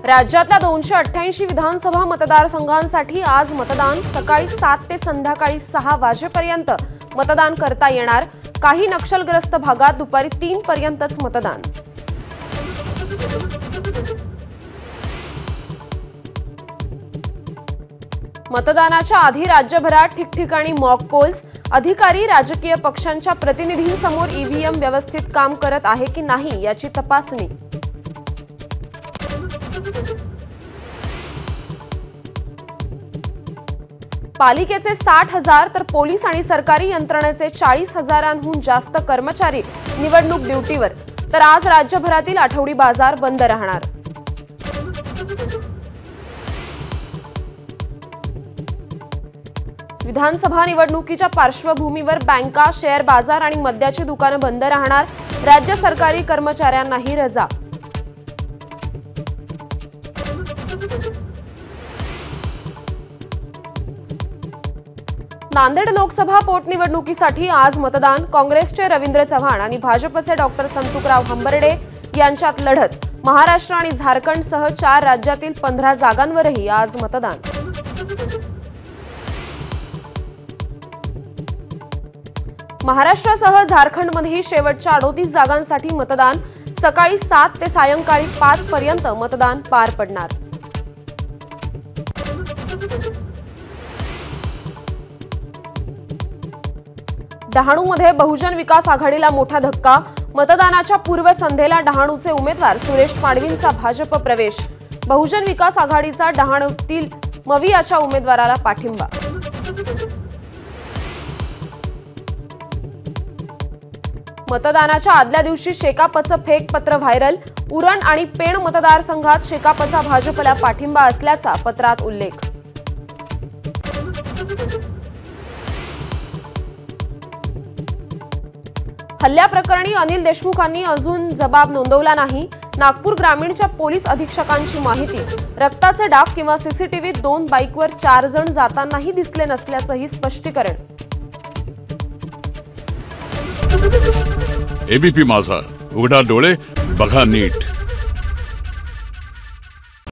राज्यातल्या 288 विधानसभा मतदारसंघांसाठी आज मतदान सकाळी 7 ते संध्याकाळी 6 वाजेपर्यंत मतदान करता येणार। काही नक्षलग्रस्त भागात दुपारी 3 पर्यंतच मतदान। मतदानाच्या आधी राज्यभरात ठिकठिकाणी मॉक पोल्स। अधिकारी राजकीय पक्षांच्या प्रतिनिधींसमोर ईव्हीएम व्यवस्थित काम करत आहे की नाही याची तपासणी। पालिकेचे 60,000 तर पोलीस आणि सरकारी यंत्रणेचे 40,000हून जास्त कर्मचारी निवडणूक ड्युटीवर। तर आज राज्यभरातील आठवडी बाजार बंद राहणार। विधानसभा निवडणुकीच्या पार्श्वभूमीवर बँका, शेअर बाजार आणि मद्याची दुकानं बंद राहणार। राज्य सरकारी कर्मचाऱ्यांनाही रजा। नांदेड लोकसभा पोटनिवडणुकीसाठी आज मतदान। काँग्रेसचे रवींद्र चव्हाण आणि भाजपचे डॉक्टर संतुकराव हंबर्डे यांच्यात लढत। महाराष्ट्र आणि झारखंडसह 4 राज्यातील 15 जागांवरही आज मतदान। महाराष्ट्रासह झारखंडमध्येही शेवटच्या 38 जागांसाठी मतदान। सकाळी 7 ते सायंकाळी 5 पर्यंत मतदान पार पडणार। डहाणूमध्ये बहुजन विकास आघाडीला मोठा धक्का। मतदानाच्या पूर्वसंध्येला डहाणूचे उमेदवार सुरेश पाडवींचा भाजप प्रवेश। बहुजन विकास आघाडीचा डहाणूतील मवियाच्या उमेदवाराला पाठिंबा। मतदानाच्या आदल्या दिवशी शेकापचं फेक पत्र व्हायरल। उरण आणि पेण मतदारसंघात शेकापचा भाजपला पाठिंबा असल्याचा पत्रात उल्लेख। हल्ल्याप्रकरणी अनिल देशमुखांनी अजून जबाब नोंदवला नाही। नागपूर ग्रामीणच्या पोलीस अधीक्षकांची माहिती। रक्ताचे डाग किंवा सीसीटीव्हीत 2 बाईकवर 4 जण जातानाही दिसले नसल्याचंही स्पष्टीकरण। एबीपी माझा, उघडा डोळे बघा नीट।